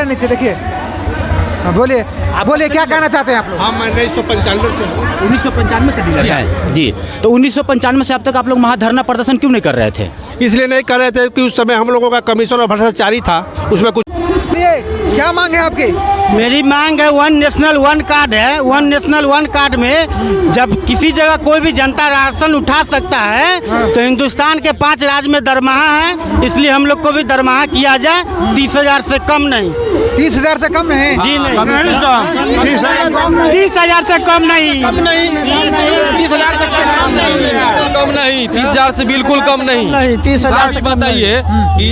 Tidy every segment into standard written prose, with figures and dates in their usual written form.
है नीचे देखिए। बोलिए बोलिए क्या कहना चाहते हैं आप लोग? हाँ, मैं 1995 से 1995 से डीलर है जी। तो 1995 से अब तक आप लोग वहाँ धरना प्रदर्शन क्यों नहीं कर रहे थे? इसलिए नहीं कर रहे थे कि उस समय हम लोगों का कमीशन और भ्रष्टाचारी था, उसमें कुछ। ये क्या मांग है आपकी? मेरी मांग है वन नेशनल वन कार्ड है। वन नेशनल वन कार्ड में जब किसी जगह कोई भी जनता राशन उठा सकता है तो हिंदुस्तान के 5 राज्य में दरमाहा है, इसलिए हम लोग को भी दरमाहा किया जाए 30,000 से कम नहीं। 30,000 से कम नहीं? जी नहीं, 30,000 से कम नहीं। 30,000 से कम नहीं, 30,000 से बिल्कुल कम नहीं। 30,000 से बताइए कि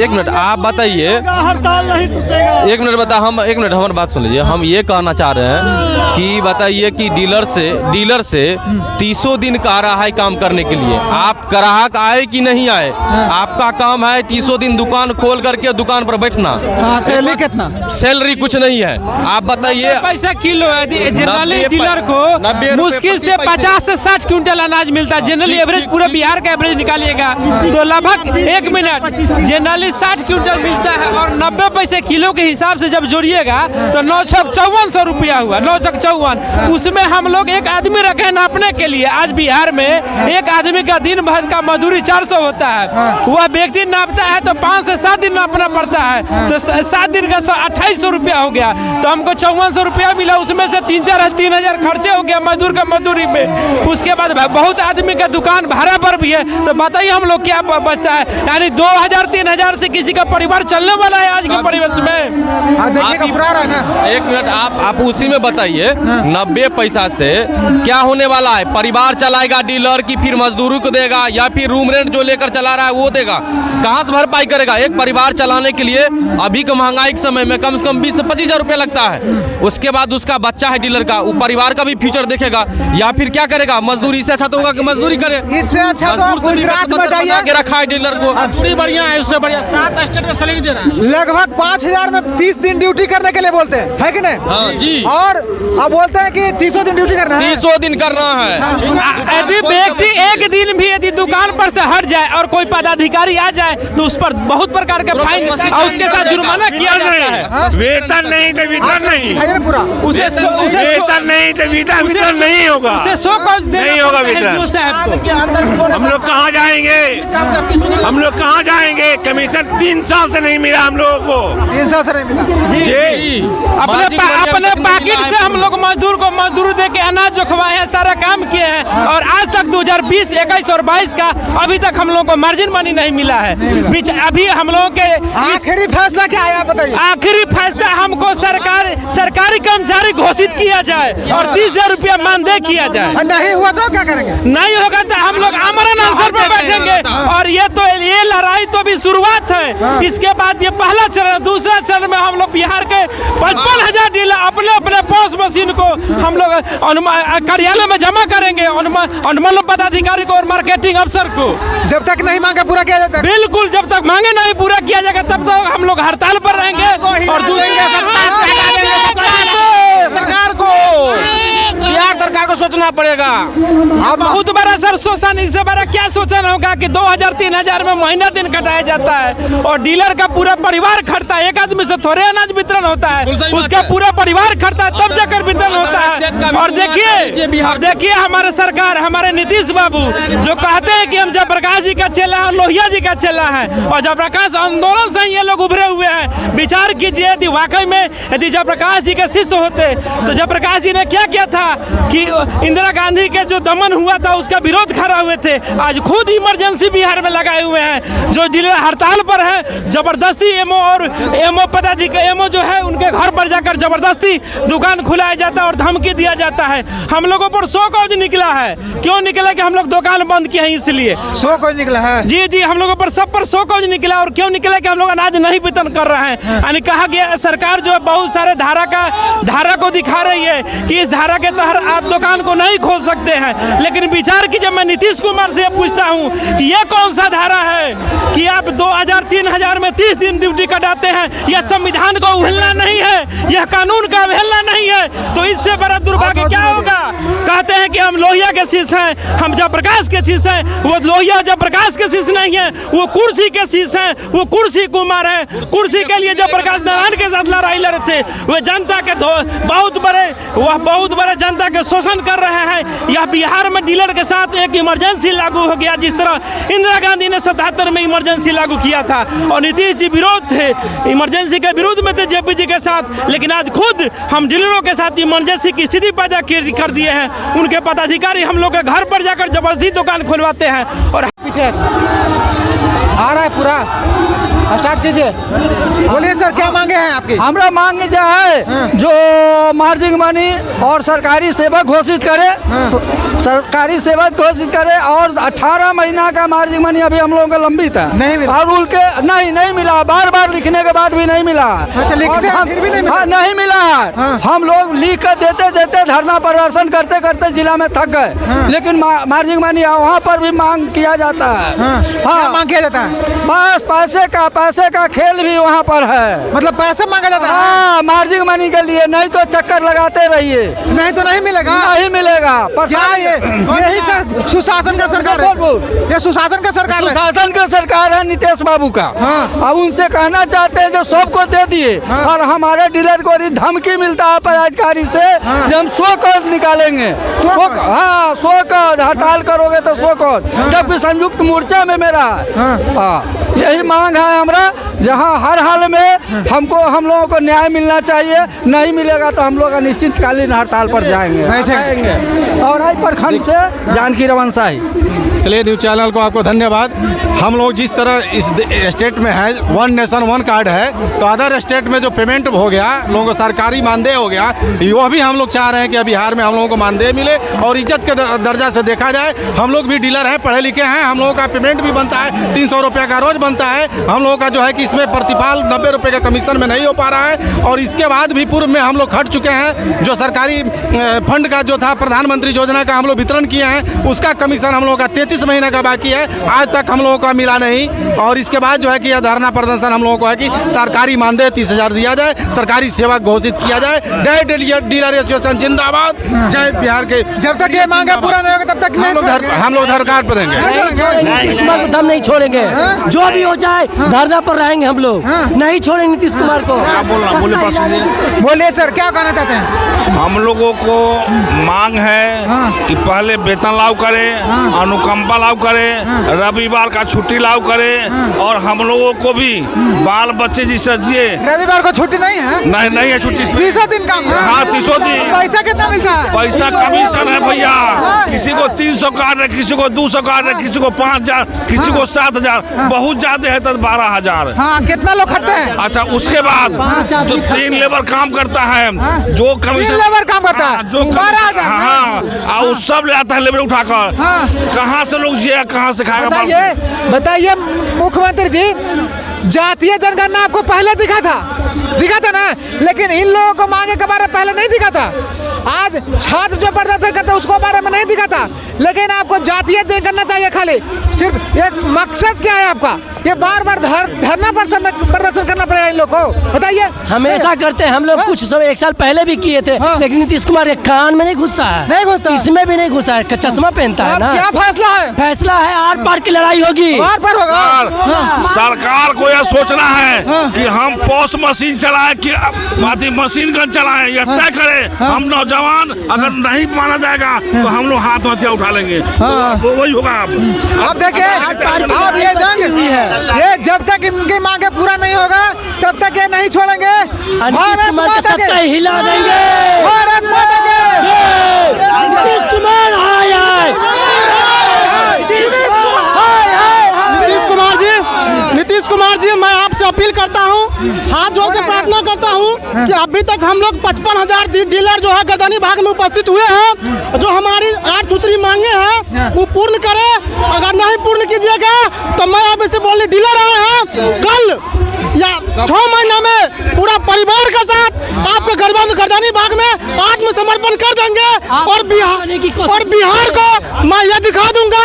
एक मिनट आप बताइए, एक मिनट बता, हम एक मिनट हमारी बात सुन लीजिए। हम ये कहना चाह रहे हैं कि बताइए कि डीलर से 30 दिन कह रहा है काम करने के लिए, आप ग्राहक आए कि नहीं आए, आपका काम है 30 दिन दुकान खोल करके दुकान पर बैठना। सैलरी कितना? सैलरी कुछ नहीं है, आप बताइए। पैसा किलो है। जनरली डीलर को मुश्किल से 50 से 60 क्विंटल अनाज मिलता है। जनरली एवरेज पूरे बिहार का एवरेज निकालिएगा तो लगभग 1 मिनट जनरली 60 क्विंटल मिलता है, और 90 पैसे किलो के हिसाब से जब जोड़िएगा तो 9,54 रुपया हुआ। 9,54 उसमें हम लोग एक आदमी रखे नापने के लिए। आज बिहार में एक आदमी का दिन भर का मजदूरी 400 होता है, वह व्यक्ति नापता है तो 5 से 7 दिन नापना पड़ता है, तो 7 दिन का 2800 रुपया हो गया। तो हमको 5400 रुपया मिला, उसमें से 3,000 खर्चे हो गया मजदूर का मजदूरी में। उसके बाद बहुत आदमी का दुकान भाड़ा पर भी है, तो बताइए हम लोग क्या बचता है? यानी 2,000-3,000 से किसी का परिवार चलने वाला है आज के परिवेश में? एक मिनट आप उसी में बताइए, 90 पैसा से क्या होने वाला है? परिवार चलाएगा डीलर की फिर मजदूरी को देगा, या फिर रूम रेंट जो लेकर चला रहा है वो देगा? कहाँ से भरपाई करेगा? एक परिवार चलाने के लिए अभी के महंगाई के समय में कम से कम 20 से 25,000 रुपया लगता है। उसके बाद उसका बच्चा है डीलर का, वो परिवार का भी फ्यूचर देखेगा, या फिर क्या करेगा? मजदूरी। इससे अच्छा तो होगा कि मजदूरी करे। इससे अच्छा तो गुजरात में जाइए के रखा है डीलर को। मजदूरी बढ़िया है, उससे बढ़िया 7 स्टेट में सैलरी दे रहा है। लगभग 5,000 में 30 दिन ड्यूटी करने के लिए बोलते हैं, है कि नहीं? हाँ जी। और अब बोलते हैं कि 30 दिन ड्यूटी करना है। 30 दिन करना है। यदि व्यक्ति एक दिन भी यदि दुकान पर से हट जाए और कोई पदाधिकारी आ जाए तो उस पर बहुत प्रकार के फाइन और उसके साथ जुर्माना किया जाता है। वेतन नहीं तो वितरण नहीं, पूरा उसे वेतन नहीं तो वितरण नहीं होगा, उसे 100 कौज नहीं होगा वितरण। साहब को हम लोग कहाँ जाएंगे? हम लोग कहाँ जाएंगे? कमीशन 3 साल से नहीं मिला हम लोगों को। 3 साल से नहीं मिला। अपने पैकेट से हम लोग मजदूर को मजदूरी दे के अनाज जोखवाए हैं, सारा काम किए हैं, और आज तक 2020, 21 और 22 का अभी तक हम लोग को मार्जिन मनी नहीं मिला है। अभी हम लोगों के आखिरी फैसला क्या आया बताइए? आखिरी फैसला हमको सरकारी कर्मचारी घोषित किया जाए और 30,000 रुपया मानदेय किया जाए। नहीं हुआ तो क्या करेंगे? नहीं होगा तो हम लोग आमरण अनशन पर बैठेंगे। और ये लड़ाई तो भी शुरुआत है, इसके बाद ये पहला चरण। दूसरा चरण में हम लोग बिहार के 55,000 डीलर अपने अपने पॉस मशीन को हम लोग कार्यालय में जमा करेंगे, अनुमान पदाधिकारी को और मार्केटिंग अफसर को। जब तक नहीं मांगे पूरा किया जाता है? बिल्कुल, जब तक मांगे नहीं पूरा किया जाएगा तब तक हम लोग हड़ताल पर रहेंगे। और सरकार को, बिहार सरकार को सोचना पड़ेगा। अब बहुत बड़ा सर शोषण, इससे बड़ा क्या शोषण होगा कि 2,000-3,000 में महीना दिन कटाया जाता है, और डीलर का पूरा परिवार खड़ता है। एक आदमी से थोड़े अनाज वितरण होता है, उसका पूरा परिवार खड़ता है तब जाकर वितरण होता है। और देखिए हमारे सरकार, हमारे नीतीश बाबू जो कहते हैं कि हम जयप्रकाश जी का चेला है, लोहिया जी का चेला है, और जयप्रकाश आंदोलन से ये लोग उभरे हुए हैं। विचार कीजिए, यदि वाकई में यदि जयप्रकाश जी के शिष्य होते तो जयप्रकाश जी ने क्या किया था कि इंदिरा गांधी के जो दमन हुआ था उसका विरोध खड़ा हुए थे। आज खुद इमरजेंसी बिहार में लगाए हुए हैं, जो डीलर हड़ताल पर है। जबरदस्ती एमओ जो है उनके घर पर जाकर जबरदस्ती दुकान खुलाया जाता है और धमकी दिया जाता है। हम लोगों पर 100 कौज निकला है। क्यों निकला? कि हम लोग दुकान बंद किए हैं, इसलिए 100 कौज निकला है। जी, हम लोगों पर सब पर 100 कौज निकला। और क्यों निकला? कि हम लोग अनाज नहीं वितरण कर रहे हैं। यानी कहा गया सरकार जो है बहुत सारे धारा को दिखा रही है कि इस धारा के तहत आप दुकान को नहीं खोल सकते हैं। लेकिन विचार की जब मैं नीतीश कुमार से पूछता हूँ कि ये कौन सा धारा है कि आप 2000-3000 में 30 दिन ड्यूटी कटाते हैं, यह संविधान को उल्लंघन नहीं है, यह कानून का उल्लंघन नहीं है, तो इससे बड़ा दुर्भाग्य क्या होगा। कहते हैं कि हम लोहिया के शीश हैं, हम जयप्रकाश के शीश हैं, वो लोहिया जयप्रकाश के शीश नहीं है, वो कुर्सी के शीश हैं, वो कुर्सी कुमार है। कुर्सी के लिए जयप्रकाश नारायण के साथ लड़ाई लड़े थे, वे जनता के बहुत बड़े जनता के शोषण कर रहे हैं। यह बिहार में डीलर के साथ एक इमरजेंसी लागू हो गया, जिस तरह इंदिरा गांधी ने 77 में इमरजेंसी लागू किया था और नीतीश जी विरोध थे, इमरजेंसी के विरोध में थे जेपी जी के साथ। लेकिन आज खुद हम डीलरों के साथ इमरजेंसी की स्थिति पैदा कर दिए हैं। उनके पदाधिकारी हम लोग के घर पर जाकर जबरदस्ती दुकान खुलवाते हैं। और पीछे आ रहा है पूरा, स्टार्ट कीजिए। बोलिए सर, क्या मांगे हैं आपकी? हमरा मांग जो है जो मार्जिन मनी और सरकारी सेवक घोषित करे, सरकारी सेवक घोषित करे और 18 महीना का मार्जिन मनी अभी हम लोगों को लंबित है, नहीं मिला और उनके नहीं मिला, बार लिखने के बाद भी नहीं मिला। अच्छा, लिखते हैं फिर भी नहीं मिला? हाँ, नहीं मिला। हम लोग लिख कर देते धरना प्रदर्शन करते जिला में थक गए, लेकिन मार्जिन मनी वहाँ पर भी मांग किया जाता है। क्या मांग किया जाता है? बस पैसे का खेल भी वहाँ पर है, मतलब पैसा मांगा जाता है? हाँ, मार्जिन मनी के लिए, नहीं तो चक्कर लगाते रहिए, नहीं तो नहीं मिलेगा। नहीं मिलेगा। पर क्या यही सुशासन का सरकार है? ये सुशासन का सरकार है? सुशासन का सरकार है नीतीश बाबू का। अब उनसे कहना चाहते हैं जो सबको दे दिए, और हमारे डीलर को धमकी मिलता है पदाधिकारी से जो हम 100 करोड़ निकालेंगे। हाँ, 100 करोड़ हड़ताल करोगे तो 100 करोड़, जबकि संयुक्त मोर्चा में मेरा यही मांग है हमारा, जहां हर हाल में हम लोगों को न्याय मिलना चाहिए। नहीं मिलेगा तो हम लोग अनिश्चितकालीन हड़ताल पर जाएंगे। और आई प्रखंड से जानकी रमन शाही। चलिए, न्यूज़ चैनल को आपको धन्यवाद। हम लोग जिस तरह इस स्टेट में है 1 नेशन 1 कार्ड है, तो अदर स्टेट में जो पेमेंट हो गया, लोगों को सरकारी मानदेय हो गया, वो भी हम लोग चाह रहे हैं कि बिहार में हम लोगों को मानदेय मिले और इज्जत के दर्जा से देखा जाए। हम लोग भी डीलर हैं, पढ़े लिखे हैं, हम लोगों का पेमेंट भी बनता है, 300 रुपये का रोज बनता है। हम लोगों का जो है कि इसमें प्रतिपाल 90 रुपये का कमीशन में नहीं हो पा रहा है। और इसके बाद भी पूर्व में हम लोग हट चुके हैं, जो सरकारी फंड का जो था प्रधानमंत्री योजना का हम लोग वितरण किए हैं, उसका कमीशन हम लोगों का 33 महीने का बाकी है, आज तक हम लोगों को मिला नहीं। और इसके बाद जो है कि यह धरना प्रदर्शन हम लोगों को है कि सरकारी मानदेय 30,000 दिया जाए, सरकारी सेवा घोषित किया जाए। जय डीलर एसोसिएशन जिंदाबाद, जय बिहार के। जब तक ये मांगा पूरा नहीं होगा तब तक हम लोग धरना पर रहेंगे, नीतीश कुमार को दम नहीं छोड़ेंगे, जो भी हो जाए धरना पर रहेंगे हम लोग, नहीं छोड़ेंगे नीतीश कुमार को। बोलिए सर, क्या कहना चाहते हैं? हम लोगों को मांग है कि पहले वेतन लागू करे, अनुकंपा लागू करे, रविवार का छुट्टी लागू करे, और हम लोगों को भी बाल बच्चे जिस जिए। रविवार को छुट्टी नहीं है? नहीं है छुट्टी, 30 दिन काम। हाँ, 30 दिन। पैसा कितना मिलता है? पैसा कमीशन है भैया, किसी को 300 कार्ड है, किसी को 200 कार्ड है, किसी को 5,000, किसी को 7,000, बहुत ज्यादा है तो 12,000। हाँ, कितना लोग खटते हैं? अच्छा, उसके बाद तो 3 लेबर काम करता है, जो कमीशन लेबर काम करता है, जो 12,000। हाँ, और सब ले आता है लेबर उठाकर। कहाँ से लोग जिए, कहाँ से खाएगा? बताइए मुख्यमंत्री जी, जातीय जनगणना आपको पहले दिखा था ना, लेकिन इन लोगों को मांगे के बारे में पहले नहीं दिखा था। आज छात्र जो प्रदर्शन करते उसको बारे में नहीं दिखा था, लेकिन आपको जातीय जनगणना चाहिए खाली। सिर्फ एक मकसद क्या है आपका? ये बार धरना प्रदर्शन करना पड़ेगा इन लोग को, बताइए। हमेशा करते हैं हम लोग, कुछ सब 1 साल पहले भी किए थे, लेकिन नीतीश कुमार के कान में नहीं घुसता है, नहीं घुसता, इसमें भी नहीं घुसता है, चश्मा पहनता है ना। क्या फैसला है? फैसला है आर पार की लड़ाई होगी, आर पार होगा। सरकार को यह सोचना है कि हम पोस्ट मशीन चलाएं कि मशीन गन चलाएं, यह तय करें। हम नौजवान अगर नहीं माना जाएगा तो हम लोग हाथ में हथियार उठा लेंगे, वो वही होगा। अब देखिए, अब ये जंग ये जब तक इनकी मांगे पूरा नहीं होगा तब तक ये नहीं छोड़ेंगे। भारत माता के हिला देंगे, भारत माता के। नीतीश कुमार नीतीश कुमार जी, मैं आपसे अपील करता हूँ, हाथ जोड़ के प्रार्थना करता हूँ कि अभी तक हम लोग 55,000 डीलर जो है गर्दनी भाग में उपस्थित हुए हैं, जो हमारी 8 सूत्री मांगे हैं वो पूर्ण करें। अगर नहीं पूर्ण कीजिएगा तो मैं अब इसे बोलने डीलर आए हैं, कल या 6 महीना में पूरा परिवार के साथ आपके गर्दानी बाग में आत्मसमर्पण कर देंगे और बिहार को मैं ये दिखा दूंगा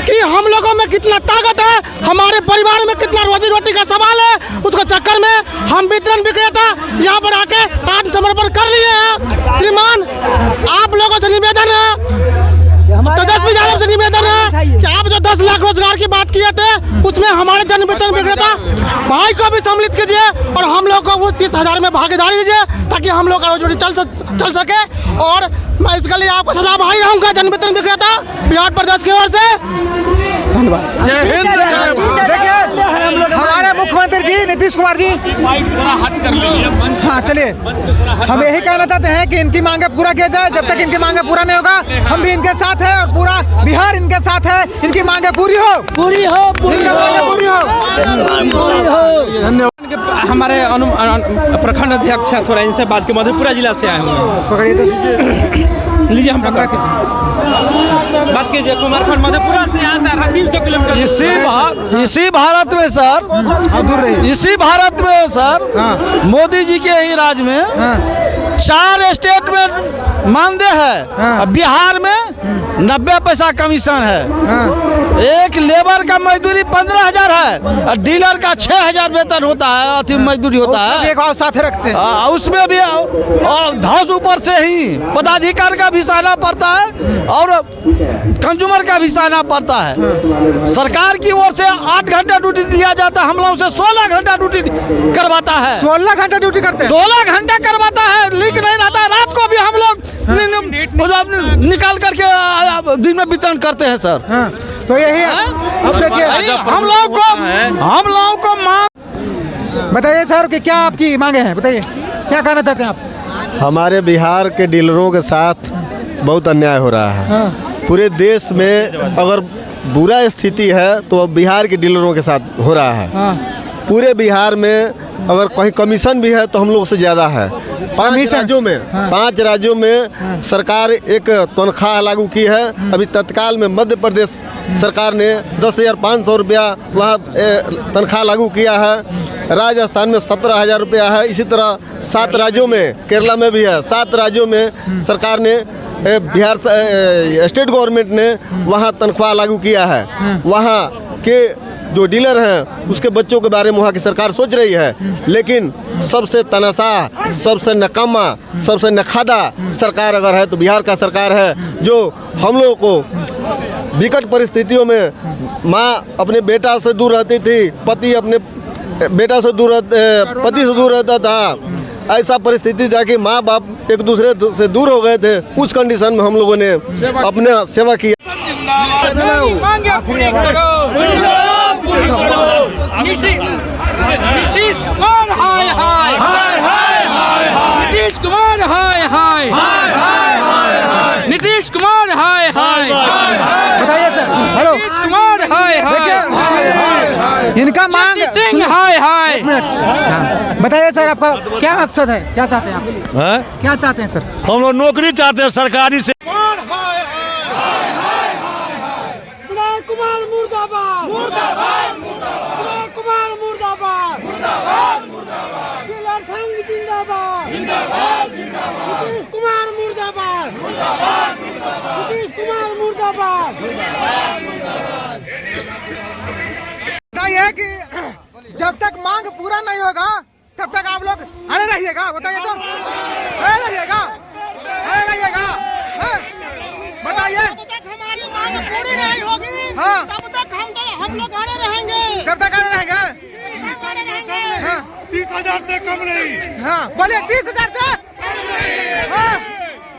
कि हम लोगों में कितना ताकत है, हमारे परिवार में कितना रोजी रोटी का सवाल है। उसके चक्कर में हम वितरण विक्रेता यहाँ पर आके आत्मसमर्पण कर लिए हैं। श्रीमान, आप लोगों से निवेदन है, तेजस्वी यादव से निवेदन है कि आप जो 10 लाख रोजगार की बात किए थे उसमें हमारे जन वितरण विक्रेता भाई को भी सम्मिलित कीजिए और हम लोग को उस 30,000 में भागीदारी दीजिए ताकि हम लोग का रोजी चल सके। और मैं इसके लिए आपको सदा भाई रहूंगा, जन वितरण विक्रेता बिहार प्रदेश की ओर से। धन्यवाद। जय हिंद। देखिए हमारे मुख्यमंत्री जी नीतीश कुमार जी, हाँ चलिए, हम यही कहना चाहते हैं कि इनकी मांगे पूरा किया जाए। जब तक इनकी मांगे पूरा नहीं होगा हम भी इनके साथ हैं और पूरा बिहार इनके साथ है। इनकी मांगे पूरी हो, इनकी मांगे पूरी हो। धन्यवाद। हमारे प्रखंड अध्यक्ष हैं, थोड़ा इनसे बात के मधेपुरा जिला से आए हुए। पकड़िए तो लीजिए, हम पकड़ा बात कीजिए। कुमारखंड मधेपुरा से यहाँ से 300 किलोमीटर इसी भारत में सर, इसी भारत में सर, मोदी जी के ही राज में 4 स्टेट में मानदेय है, बिहार में 90 पैसा कमीशन है। एक लेबर का मजदूरी 15,000 है और डीलर का 6,000 वेतन होता है, अति मजदूरी होता है। एक और साथ रखते हैं उसमें भी और धौस ऊपर से ही पदाधिकारी का भी सहना पड़ता है और कंज्यूमर का भी सहना पड़ता है। सरकार की ओर से 8 घंटा ड्यूटी दिया जाता है, हम लोग से 16 घंटा ड्यूटी करवाता है। 16 घंटा ड्यूटी करते हैं, 16 घंटा करवाता है, लीक नहीं रहता है। रात को भी हम लोग निकाल करके दिन में वितरण करते हैं सर। तो यही अब देखिए हम लोगों को मांग बताइए सर कि क्या आपकी मांगे हैं, बताइए क्या कहना चाहते हैं आप। हमारे बिहार के डीलरों के साथ बहुत अन्याय हो रहा है। पूरे देश में अगर बुरा स्थिति है तो बिहार के डीलरों के साथ हो रहा है। पूरे बिहार में अगर कहीं कमीशन भी है तो हम लोग से ज़्यादा है। 5 राज्यों में सरकार एक तनख्वाह लागू की है। अभी तत्काल में मध्य प्रदेश सरकार ने 10,500 रुपया वहाँ तनख्वाह लागू किया है। राजस्थान में 17,000 रुपया है। इसी तरह 7 राज्यों में, केरला में भी है, 7 राज्यों में सरकार ने बिहार स्टेट गवर्नमेंट ने वहाँ तनख्वाह लागू किया है। वहाँ के जो डीलर हैं उसके बच्चों के बारे में वहाँ की सरकार सोच रही है, लेकिन सबसे तनाशाह, सबसे नकामा, सबसे नखादा सरकार अगर है तो बिहार का सरकार है, जो हम लोगों को विकट परिस्थितियों में माँ अपने बेटा से दूर रहती थी, पति अपने बेटा से दूर पति से दूर रहता था। ऐसा परिस्थिति जाके माँ बाप एक दूसरे से दूर हो गए थे। उस कंडीशन में हम लोगों ने अपने सेवा की। नीतीश कुमार हाय हाय नीतीश कुमार हाय हाय नीतीश कुमार हाय हाय बताइए सर। हेलो, नीतीश कुमार हाय हाय इनका मांग हाय हाय। बताइए सर, आपका क्या मकसद है, क्या चाहते हैं आप? क्या चाहते हैं सर? हम लोग नौकरी चाहते हैं सरकारी से। कुमार मुर्दाबाद, मुर्दाबाद, मुर्दाबाद। कुमार मुर्दाबाद, मुर्दाबाद, मुर्दाबाद। डीलर संघ जिंदाबाद, जिंदाबाद, जिंदाबाद। नीतीश कुमार मुर्दाबाद, मुर्दाबाद, मुर्दाबाद। नीतीश कुमार मुर्दाबाद, मुर्दाबाद, मुर्दाबाद। बताइए कि जब तक मांग पूरा नहीं होगा तब तक आप लोग अड़े रहिएगा। बताइए तो, अड़े रहिएगा, अड़े रहिएगा। बताइए, जब तक हमारी मांग पूरी नहीं होगी तब तक हम लोग अड़े रहेंगे। कब तक अड़े रहेंगे? 30,000 से कम नहीं। हाँ बोलिए, 30,000 से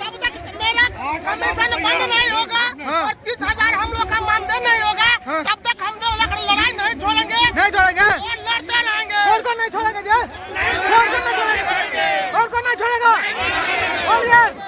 तब तक मेरा कमीशन बंद नहीं होगा और 30,000 हम लोग का मानदेय नहीं होगा तब तक हम लोग लड़ाई नहीं छोड़ेंगे, नहीं छोड़ेंगे और लड़ते रहेंगे। और कौन नहीं छोड़ेगा जी? और कौन नहीं छोड़ेगा? बोलिए।